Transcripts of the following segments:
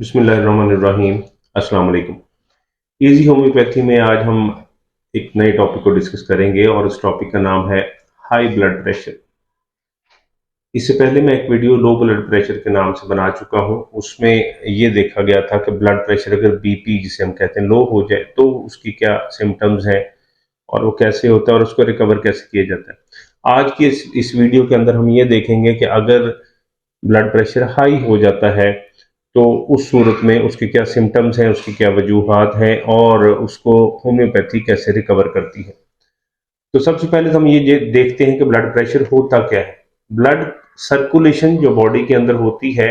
बिस्मिल्लाहिर्रहमानिर्रहीम। अस्सलाम वालेकुम। इजी होम्योपैथी में आज हम एक नए टॉपिक को डिस्कस करेंगे और उस टॉपिक का नाम है हाई ब्लड प्रेशर। इससे पहले मैं एक वीडियो लो ब्लड प्रेशर के नाम से बना चुका हूं। उसमें ये देखा गया था कि ब्लड प्रेशर अगर बीपी जिसे हम कहते हैं लो हो जाए तो उसकी क्या सिम्टम्स हैं और वो कैसे होता है और उसको रिकवर कैसे किया जाता है। आज की इस वीडियो के अंदर हम ये देखेंगे कि अगर ब्लड प्रेशर हाई हो जाता है तो उस सूरत में उसके क्या सिम्टम्स हैं, उसकी क्या वजूहात हैं और उसको होम्योपैथी कैसे रिकवर करती है। तो सबसे पहले तो हम ये देखते हैं कि ब्लड प्रेशर होता क्या है। ब्लड सर्कुलेशन जो बॉडी के अंदर होती है,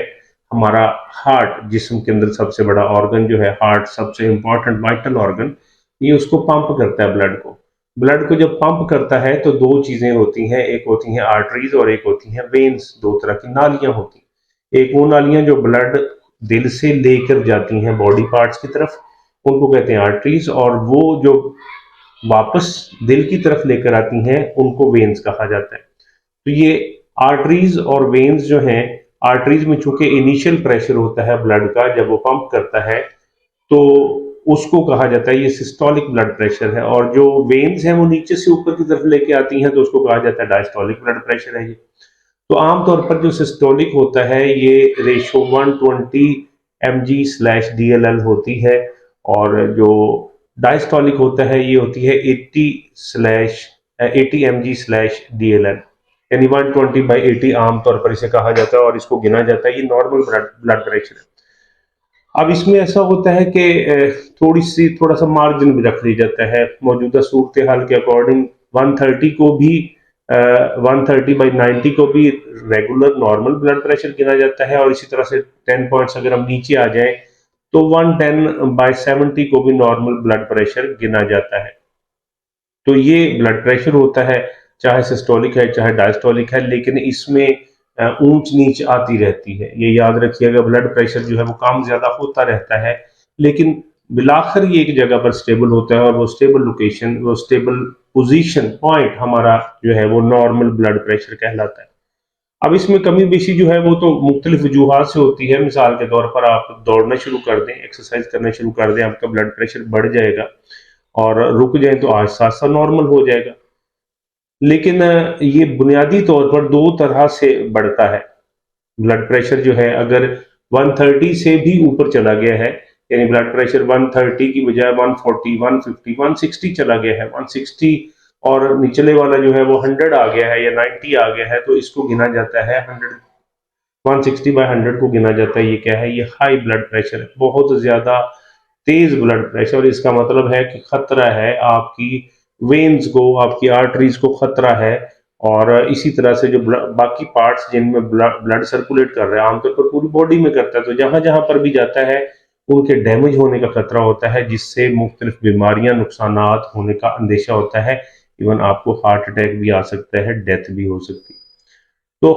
हमारा हार्ट जिस्म के अंदर सबसे बड़ा ऑर्गन जो है हार्ट, सबसे इंपॉर्टेंट वाइटल ऑर्गन, ये उसको पंप करता है ब्लड को। ब्लड को जब पंप करता है तो दो चीजें होती हैं, एक होती हैं आर्टरीज और एक होती हैं वेन्स। दो तरह की नालियां होती हैं। एक वो नालियां जो ब्लड दिल से लेकर जाती हैं बॉडी पार्ट्स की तरफ, उनको कहते हैं आर्टरीज, और वो जो वापस दिल की तरफ लेकर आती हैं उनको वेन्स कहा जाता है। तो ये आर्टरीज और वेन्स जो हैं, आर्टरीज में चूंकि इनिशियल प्रेशर होता है ब्लड का जब वो पंप करता है तो उसको कहा जाता है ये सिस्टोलिक ब्लड प्रेशर है, और जो वेन्स हैं वो नीचे से ऊपर की तरफ लेके आती हैं तो उसको कहा जाता है डायस्टोलिक ब्लड प्रेशर है ये। तो आमतौर पर जो सिस्टोलिक होता है ये रेशो 120 mg/dll होती है, और जो डायस्टोलिक होता है ये होती है 80 mg/dll, यानी 120/80 आमतौर पर इसे कहा जाता है और इसको गिना जाता है। ये नॉर्मल ब्लड प्रेशर है। अब इसमें ऐसा होता है कि थोड़ा सा मार्जिन भी रख लिया जाता है मौजूदा सूरत हाल के अकॉर्डिंग। 130 को भी 130/90 को भी रेगुलर नॉर्मल ब्लड प्रेशर गिना जाता है, और इसी तरह से 10 पॉइंट्स अगर हम नीचे आ जाएं तो 110/70 को भी नॉर्मल ब्लड प्रेशर गिना जाता है। तो ये ब्लड प्रेशर होता है, चाहे सिस्टोलिक है चाहे डायस्टोलिक है, लेकिन इसमें ऊंच नीच आती रहती है। ये याद रखिएगा, ब्लड प्रेशर जो है वो कम ज्यादा होता रहता है, लेकिन बिलाखिर ये एक जगह पर स्टेबल होता है, और वो स्टेबल लोकेशन, वो स्टेबल पोजीशन पॉइंट हमारा जो है वो नॉर्मल ब्लड प्रेशर कहलाता है। अब इसमें कमी बेशी जो है वो तो मुख्तलिफ वजूहात से होती है। मिसाल के तौर पर आप दौड़ना शुरू कर दें, एक्सरसाइज करना शुरू कर दें, आपका ब्लड प्रेशर बढ़ जाएगा, और रुक जाए तो आहिस्ता आहिस्ता नॉर्मल हो जाएगा। लेकिन ये बुनियादी तौर पर दो तरह से बढ़ता है ब्लड प्रेशर जो है। अगर 130 से भी ऊपर चला गया है, यानी ब्लड प्रेशर 130 की बजाय 140, 150, 160 चला गया है, 160 और निचले वाला जो है वो 100 आ गया है या 90 आ गया है, तो इसको गिना जाता है 160/100 को गिना जाता है। ये क्या है? ये हाई ब्लड प्रेशर है, बहुत ज्यादा तेज ब्लड प्रेशर। इसका मतलब है कि खतरा है आपकी वेन्स को, आपकी आर्टरीज को खतरा है, और इसी तरह से जो बाकी पार्ट्स जिनमें ब्लड सर्कुलेट कर रहा है, आमतौर पर पूरी बॉडी में करता है, तो जहां जहां पर भी जाता है उनके डैमेज होने का खतरा होता है, जिससे मुख्तलिफ बीमारियां, नुकसानात होने का अंदेशा होता है। इवन आपको हार्ट अटैक भी आ सकता है, डेथ भी हो सकती है। तो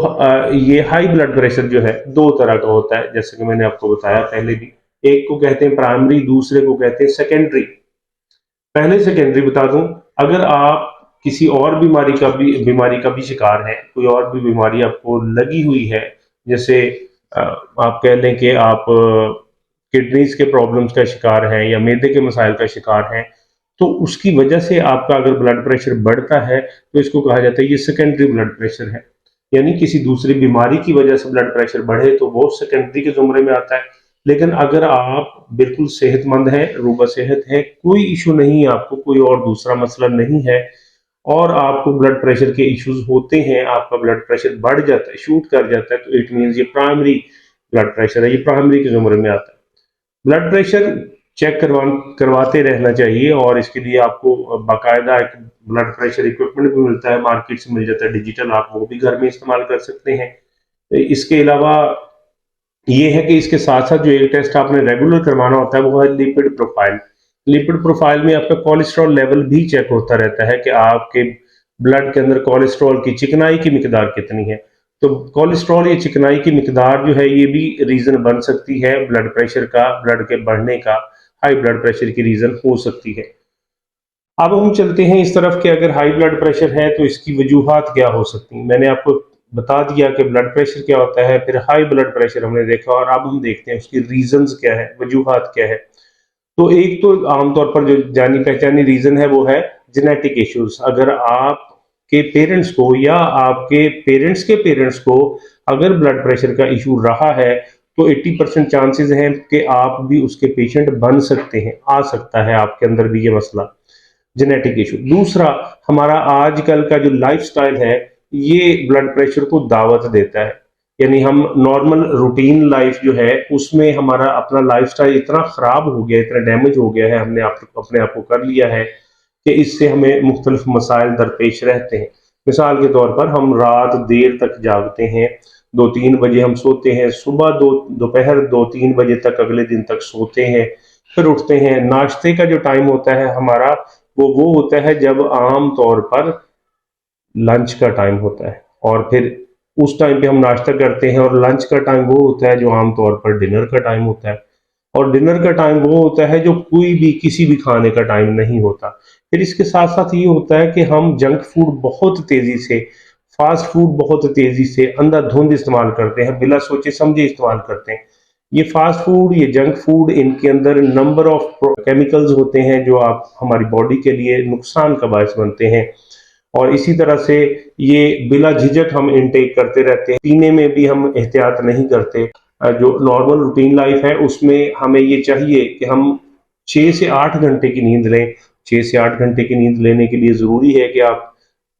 ये हाई ब्लड प्रेशर जो है दो तरह का होता है, जैसे कि मैंने आपको बताया पहले भी। एक को कहते हैं प्राइमरी, दूसरे को कहते हैं सेकेंडरी। पहले सेकेंडरी बता दूं, अगर आप किसी और बीमारी का भी शिकार है, कोई और भी बीमारी आपको लगी हुई है, जैसे आप कह लें कि आप किडनीज के प्रॉब्लम्स का शिकार हैं या मैदे के मसाइल का शिकार हैं, तो उसकी वजह से आपका अगर ब्लड प्रेशर बढ़ता है तो इसको कहा जाता है ये सेकेंडरी ब्लड प्रेशर है। यानी किसी दूसरी बीमारी की वजह से ब्लड प्रेशर बढ़े तो वो सेकेंडरी के जुमरे में आता है। लेकिन अगर आप बिल्कुल सेहतमंद हैं, रूबा सेहत है, कोई इशू नहीं है, आपको कोई और दूसरा मसला नहीं है, और आपको ब्लड प्रेशर के इश्यूज होते हैं, आपका ब्लड प्रेशर बढ़ जाता है, शूट कर जाता है, तो इट मीन्स ये प्राइमरी ब्लड प्रेशर है, ये प्राइमरी के जुमरे में आता है। ब्लड प्रेशर चेक करवाते रहना चाहिए, और इसके लिए आपको बाकायदा एक ब्लड प्रेशर इक्विपमेंट भी मिलता है, मार्केट से मिल जाता है डिजिटल, आप वो भी घर में इस्तेमाल कर सकते हैं। इसके अलावा ये है कि इसके साथ साथ जो एक टेस्ट आपने रेगुलर करवाना होता है वो है लिपिड प्रोफाइल। लिपिड प्रोफाइल में आपका कोलेस्ट्रॉल लेवल भी चेक होता रहता है कि आपके ब्लड के अंदर कोलेस्ट्रॉल की चिकनाई की मिकदार कितनी है। तो कोलेस्ट्रॉल या चिकनाई की मिकदार जो है ये भी रीजन बन सकती है ब्लड प्रेशर का, ब्लड के बढ़ने का, हाई ब्लड प्रेशर की रीजन हो सकती है। अब हम चलते हैं इस तरफ कि अगर हाई ब्लड प्रेशर है तो इसकी वजूहात क्या हो सकती हैं। मैंने आपको बता दिया कि ब्लड प्रेशर क्या होता है, फिर हाई ब्लड प्रेशर हमने देखा, और अब हम देखते हैं उसकी रीजंस क्या है, वजूहात क्या है। तो एक तो आमतौर पर जो जानी पहचानी रीजन है वो है जेनेटिक इश्यूज। अगर आपके पेरेंट्स को या आपके पेरेंट्स के पेरेंट्स को अगर ब्लड प्रेशर का इशू रहा है तो 80% चांसेस हैं कि आप भी उसके पेशेंट बन सकते हैं, आ सकता है आपके अंदर भी ये मसला, जेनेटिक इशू। दूसरा, हमारा आजकल का जो लाइफस्टाइल है ये ब्लड प्रेशर को दावत देता है। यानी हम नॉर्मल रूटीन लाइफ जो है उसमें हमारा अपना लाइफस्टाइल इतना खराब हो गया, इतना डैमेज हो गया है, हमने अपने आप को कर लिया है कि इससे हमें मुख्तलिफ मसाइल दरपेश रहते हैं। मिसाल के तौर पर हम रात देर तक जागते हैं, 2-3 बजे हम सोते हैं, सुबह दोपहर 2-3 बजे तक अगले दिन तक सोते हैं, फिर उठते हैं। नाश्ते का जो टाइम होता है हमारा वो होता है जब आम तौर पर लंच का टाइम होता है, और फिर उस टाइम पे हम नाश्ता करते हैं, और लंच का टाइम वो होता है जो आम तौर पर डिनर का टाइम होता है, और डिनर का टाइम वो होता है जो कोई भी किसी भी खाने का टाइम नहीं होता। फिर इसके साथ साथ ये होता है कि हम जंक फूड बहुत तेजी से, फास्ट फूड बहुत तेजी से अंधाधुंध इस्तेमाल करते हैं, बिना सोचे समझे इस्तेमाल करते हैं। ये फास्ट फूड, ये जंक फूड, इनके अंदर नंबर ऑफ केमिकल्स होते हैं जो आप हमारी बॉडी के लिए नुकसान का बायस बनते हैं, और इसी तरह से ये बिला झिझक हम इनटेक करते रहते हैं। पीने में भी हम एहतियात नहीं करते। जो नॉर्मल रूटीन लाइफ है उसमें हमें ये चाहिए कि हम 6 से 8 घंटे की नींद लें। 6 से 8 घंटे की नींद लेने के लिए ज़रूरी है कि आप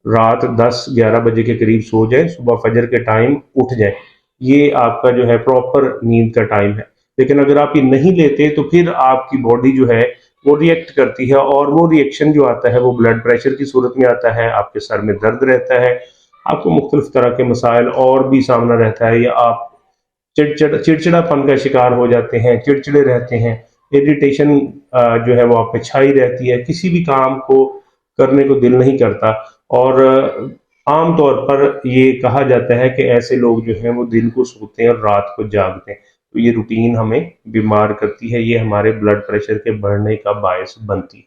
रात 10-11 बजे के करीब सो जाएं, सुबह फजर के टाइम उठ जाएं। ये आपका जो है प्रॉपर नींद का टाइम है। लेकिन अगर आप ये नहीं लेते तो फिर आपकी बॉडी जो है वो रिएक्ट करती है, और वो रिएक्शन जो आता है वो ब्लड प्रेशर की सूरत में आता है, आपके सर में दर्द रहता है, आपको मुख्तलिफ तरह के मसाइल और भी सामना रहता है, या आप चिड़चिड़ापन का शिकार हो जाते हैं, चिड़चिड़े रहते हैं, इरिटेशन जो है वो आप में छाई रहती है, किसी भी काम को करने को दिल नहीं करता। और आम तौर पर ये कहा जाता है कि ऐसे लोग जो हैं वो दिन को सोते हैं और रात को जागते हैं। तो ये रूटीन हमें बीमार करती है, ये हमारे ब्लड प्रेशर के बढ़ने का बायस बनती है।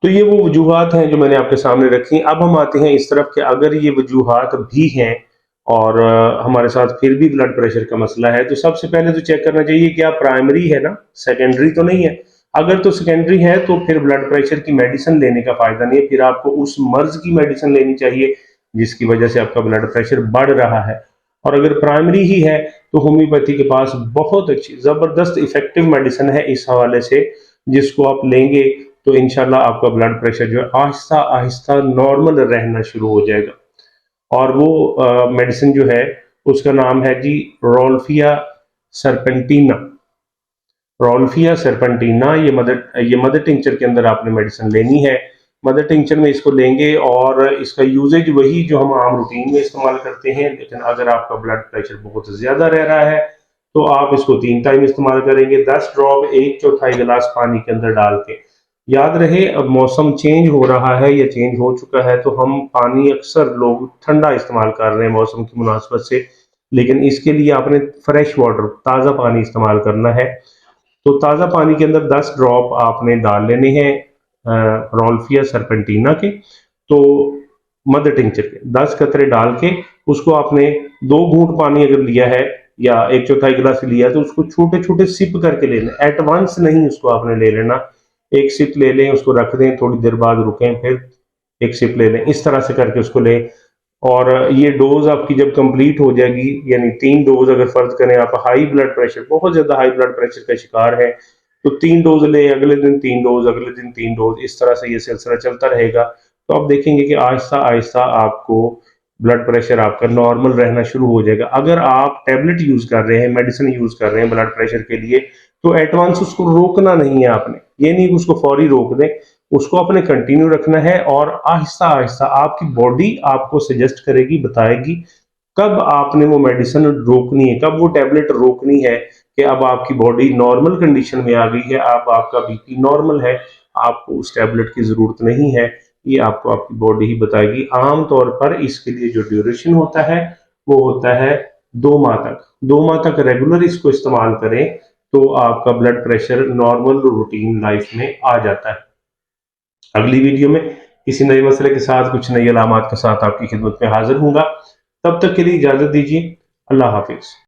तो ये वो वजूहात हैं जो मैंने आपके सामने रखी। अब हम आते हैं इस तरफ कि अगर ये वजूहात भी हैं और हमारे साथ फिर भी ब्लड प्रेशर का मसला है, तो सबसे पहले तो चेक करना चाहिए क्या प्राइमरी है ना, सेकेंडरी तो नहीं है। अगर तो सेकेंडरी है तो फिर ब्लड प्रेशर की मेडिसिन लेने का फायदा नहीं है, फिर आपको उस मर्ज की मेडिसिन लेनी चाहिए जिसकी वजह से आपका ब्लड प्रेशर बढ़ रहा है। और अगर प्राइमरी ही है तो होम्योपैथी के पास बहुत अच्छी ज़बरदस्त इफेक्टिव मेडिसिन है इस हवाले से, जिसको आप लेंगे तो इंशाल्लाह आपका ब्लड प्रेशर जो है आहिस्ता आहिस्ता नॉर्मल रहना शुरू हो जाएगा। और वो मेडिसिन जो है उसका नाम है जी रोल्फिया सरपेंटिना। रोल्फिया सरपेंटिना, ये मदर टिंचर के अंदर आपने मेडिसिन लेनी है। मदर टिंचर में इसको लेंगे और इसका यूजेज वही जो हम आम रूटीन में इस्तेमाल करते हैं, लेकिन अगर आपका ब्लड प्रेशर बहुत ज़्यादा रह रहा है तो आप इसको 3 टाइम इस्तेमाल करेंगे। 10 ड्रॉप 1/4 गिलास पानी के अंदर डाल के। याद रहे अब मौसम चेंज हो रहा है या चेंज हो चुका है, तो हम पानी अक्सर लोग ठंडा इस्तेमाल कर रहे हैं मौसम की मुनासबत से, लेकिन इसके लिए आपने फ्रेश वाटर, ताज़ा पानी इस्तेमाल करना है। तो ताज़ा पानी के अंदर 10 ड्रॉप आपने डाल लेने हैं रोल्फिया सरपेंटिना के, तो मदर टिंचर के 10 कतरे डाल के उसको आपने 2 घूंट पानी अगर लिया है या 1/4 गिलास लिया तो उसको छोटे छोटे सिप करके लेना, एट वंस नहीं उसको आपने ले लेना। एक सिप ले लें, उसको रख दें, थोड़ी देर बाद रुकें, फिर एक सिप ले लें, इस तरह से करके उसको लें। और ये डोज आपकी जब कंप्लीट हो जाएगी, यानी 3 डोज अगर फर्ज करें आप हाई ब्लड प्रेशर, बहुत ज्यादा हाई ब्लड प्रेशर का शिकार है, तो 3 डोज ले, अगले दिन 3 डोज, अगले दिन 3 डोज, इस तरह से ये सिलसिला चलता रहेगा। तो आप देखेंगे कि आहिस्ता आहिस्ता आपको ब्लड प्रेशर आपका नॉर्मल रहना शुरू हो जाएगा। अगर आप टेबलेट यूज कर रहे हैं, मेडिसिन यूज कर रहे हैं ब्लड प्रेशर के लिए, तो एडवांस उसको रोकना नहीं है आपने, ये नहीं कि उसको फौरी रोक दें, उसको अपने कंटिन्यू रखना है। और आहिस्ता आहिस्ता आपकी बॉडी आपको सजेस्ट करेगी, बताएगी कब आपने वो मेडिसिन रोकनी है, कब वो टेबलेट रोकनी है, कि अब आपकी बॉडी नॉर्मल कंडीशन में आ गई है, अब आपका बीपी नॉर्मल है, आपको उस टेबलेट की जरूरत नहीं है। ये आपको आपकी बॉडी ही बताएगी। आम तौर पर इसके लिए जो ड्यूरेशन होता है वो होता है 2 माह तक। 2 माह तक रेगुलर इसको इस्तेमाल करें तो आपका blood pressure normal routine life में आ जाता है। अगली वीडियो में किसी नए मसले के साथ, कुछ नई अलामात के साथ आपकी खिदमत में हाजिर हूंगा। तब तक के लिए इजाजत दीजिए। अल्लाह हाफिज।